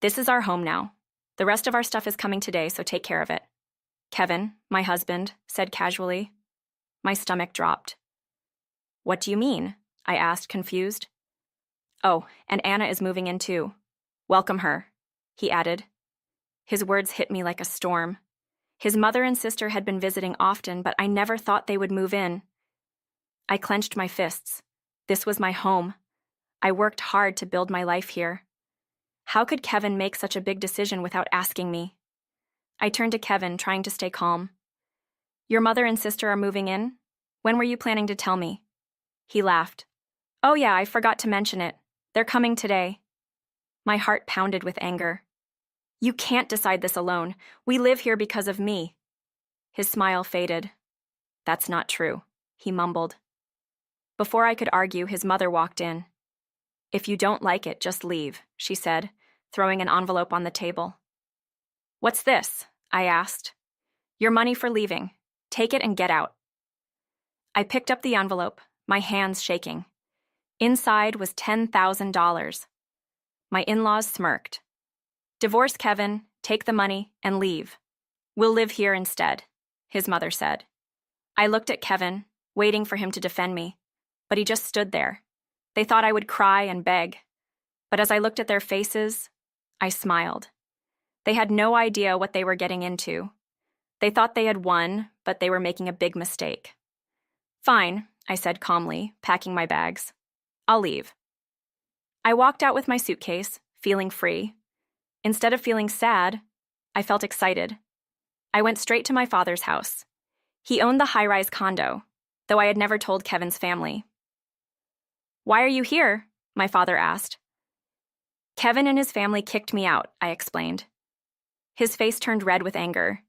This is our home now. The rest of our stuff is coming today, so take care of it. Kevin, my husband, said casually. My stomach dropped. What do you mean? I asked, confused. Oh, and Anna is moving in too. Welcome her, he added. His words hit me like a storm. His mother and sister had been visiting often, but I never thought they would move in. I clenched my fists. This was my home. I worked hard to build my life here. How could Kevin make such a big decision without asking me? I turned to Kevin, trying to stay calm. Your mother and sister are moving in? When were you planning to tell me? He laughed. Oh yeah, I forgot to mention it. They're coming today. My heart pounded with anger. You can't decide this alone. We live here because of me. His smile faded. That's not true, he mumbled. Before I could argue, his mother walked in. If you don't like it, just leave, she said, throwing an envelope on the table. What's this? I asked. Your money for leaving. Take it and get out. I picked up the envelope, my hands shaking. Inside was $10,000. My in-laws smirked. Divorce Kevin, take the money, and leave. We'll live here instead, his mother said. I looked at Kevin, waiting for him to defend me, but he just stood there. They thought I would cry and beg, but as I looked at their faces, I smiled. They had no idea what they were getting into. They thought they had won, but they were making a big mistake. Fine, I said calmly, packing my bags. I'll leave. I walked out with my suitcase, feeling free. Instead of feeling sad, I felt excited. I went straight to my father's house. He owned the high-rise condo, though I had never told Kevin's family. Why are you here? My father asked. Kevin and his family kicked me out, I explained. His face turned red with anger.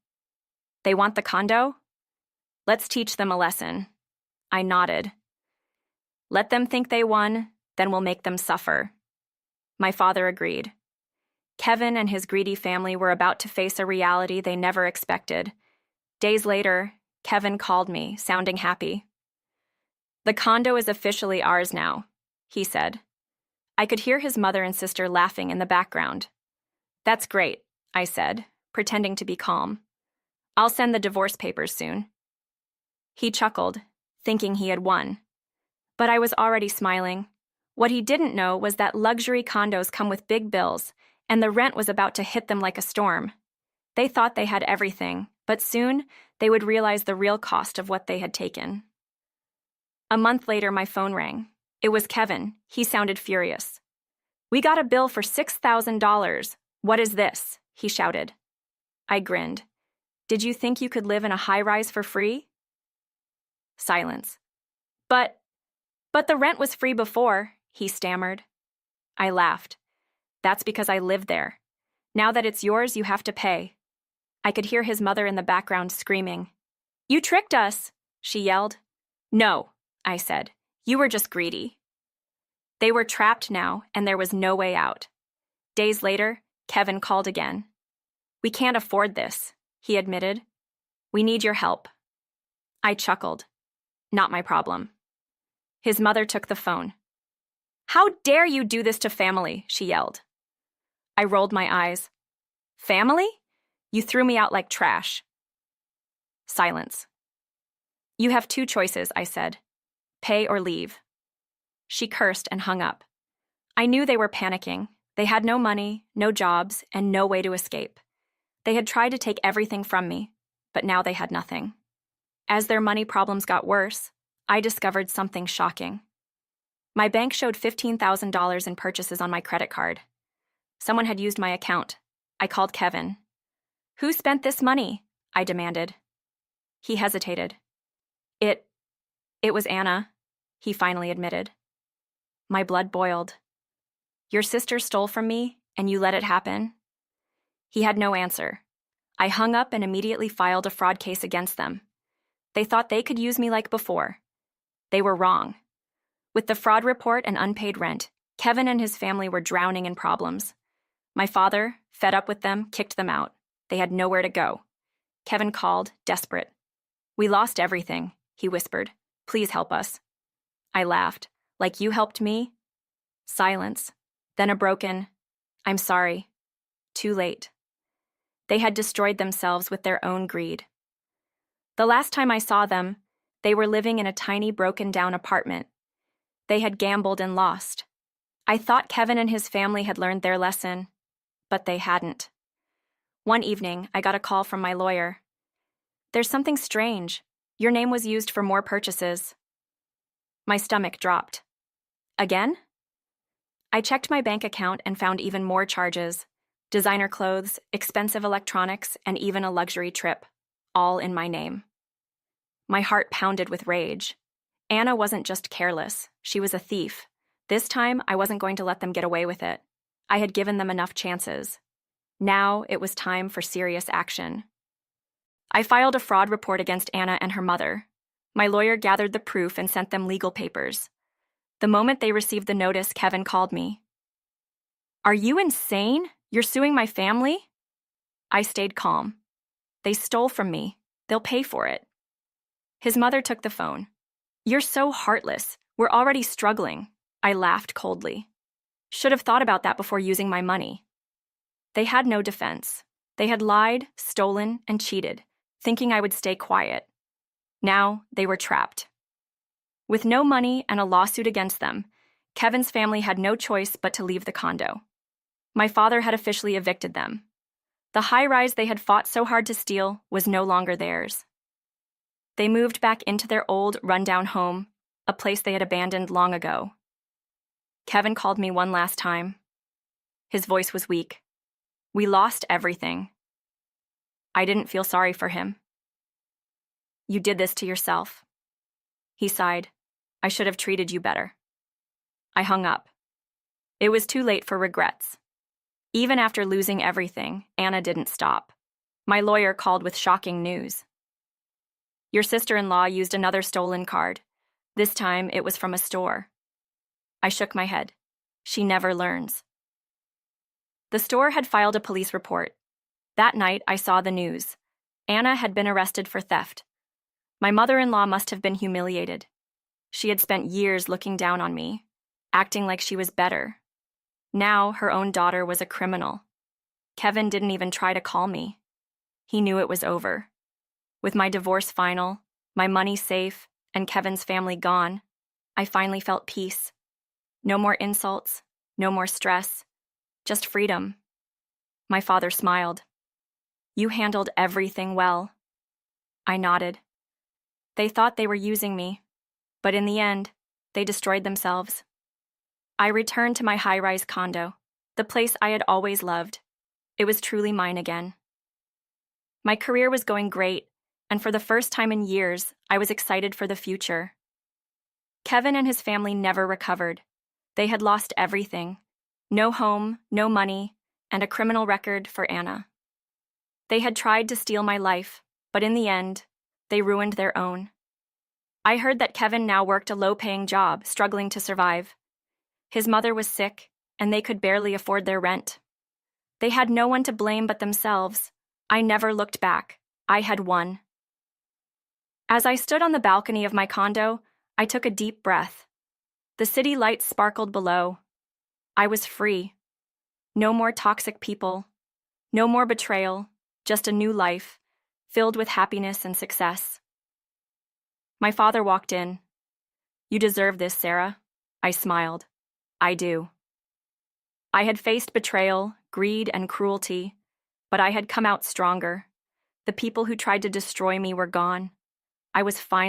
They want the condo? Let's teach them a lesson. I nodded. Let them think they won, then we'll make them suffer. My father agreed. Kevin and his greedy family were about to face a reality they never expected. Days later, Kevin called me, sounding happy. The condo is officially ours now, he said. I could hear his mother and sister laughing in the background. That's great, I said, pretending to be calm. I'll send the divorce papers soon. He chuckled, thinking he had won. But I was already smiling. What he didn't know was that luxury condos come with big bills, and the rent was about to hit them like a storm. They thought they had everything, but soon they would realize the real cost of what they had taken. A month later, my phone rang. It was Kevin. He sounded furious. We got a bill for $6,000. What is this? He shouted. I grinned. Did you think you could live in a high-rise for free? Silence. But the rent was free before, he stammered. I laughed. That's because I lived there. Now that it's yours, you have to pay. I could hear his mother in the background screaming. You tricked us, she yelled. No, I said. You were just greedy. They were trapped now, and there was no way out. Days later, Kevin called again. We can't afford this, he admitted. We need your help. I chuckled. Not my problem. His mother took the phone. How dare you do this to family, she yelled. I rolled my eyes. Family? You threw me out like trash. Silence. You have two choices, I said. Pay or leave. She cursed and hung up. I knew they were panicking. They had no money, no jobs, and no way to escape. They had tried to take everything from me, but now they had nothing. As their money problems got worse, I discovered something shocking. My bank showed $15,000 in purchases on my credit card. Someone had used my account. I called Kevin. Who spent this money? I demanded. He hesitated. It was Anna, he finally admitted. My blood boiled. Your sister stole from me, and you let it happen? He had no answer. I hung up and immediately filed a fraud case against them. They thought they could use me like before. They were wrong. With the fraud report and unpaid rent, Kevin and his family were drowning in problems. My father, fed up with them, kicked them out. They had nowhere to go. Kevin called, desperate. We lost everything, he whispered. Please help us. I laughed. Like you helped me? Silence. Then a broken, I'm sorry. too late. They had destroyed themselves with their own greed. The last time I saw them, they were living in a tiny broken-down apartment. They had gambled and lost. I thought Kevin and his family had learned their lesson, but they hadn't. One evening, I got a call from my lawyer. "There's something strange. Your name was used for more purchases." My stomach dropped. Again? I checked my bank account and found even more charges: designer clothes, expensive electronics, and even a luxury trip, all in my name. My heart pounded with rage. Anna wasn't just careless, she was a thief. This time, I wasn't going to let them get away with it. I had given them enough chances. Now, it was time for serious action. I filed a fraud report against Anna and her mother. My lawyer gathered the proof and sent them legal papers. The moment they received the notice, Kevin called me. "Are you insane? You're suing my family?" I stayed calm. "They stole from me. They'll pay for it." His mother took the phone. "You're so heartless. We're already struggling." I laughed coldly. "Should have thought about that before using my money." They had no defense. They had lied, stolen, and cheated, thinking I would stay quiet. Now they were trapped. With no money and a lawsuit against them, Kevin's family had no choice but to leave the condo. My father had officially evicted them. The high-rise they had fought so hard to steal was no longer theirs. They moved back into their old, run-down home, a place they had abandoned long ago. Kevin called me one last time. His voice was weak. "We lost everything." I didn't feel sorry for him. "You did this to yourself." He sighed. "I should have treated you better." I hung up. It was too late for regrets. Even after losing everything, Anna didn't stop. My lawyer called with shocking news. "Your sister-in-law used another stolen card. This time, it was from a store." I shook my head. She never learns. The store had filed a police report. That night, I saw the news. Anna had been arrested for theft. My mother-in-law must have been humiliated. She had spent years looking down on me, acting like she was better. Now, her own daughter was a criminal. Kevin didn't even try to call me. He knew it was over. With my divorce final, my money safe, and Kevin's family gone, I finally felt peace. No more insults, no more stress, just freedom. My father smiled. "You handled everything well." I nodded. They thought they were using me, but in the end, they destroyed themselves. I returned to my high-rise condo, the place I had always loved. It was truly mine again. My career was going great, and for the first time in years, I was excited for the future. Kevin and his family never recovered. They had lost everything: no home, no money, and a criminal record for Anna. They had tried to steal my life, but in the end, they ruined their own. I heard that Kevin now worked a low-paying job, struggling to survive. His mother was sick, and they could barely afford their rent. They had no one to blame but themselves. I never looked back. I had won. As I stood on the balcony of my condo, I took a deep breath. The city lights sparkled below. I was free. No more toxic people. No more betrayal. Just a new life, filled with happiness and success. My father walked in. "You deserve this, Sarah." I smiled. "I do." I had faced betrayal, greed, and cruelty, but I had come out stronger. The people who tried to destroy me were gone. I was finally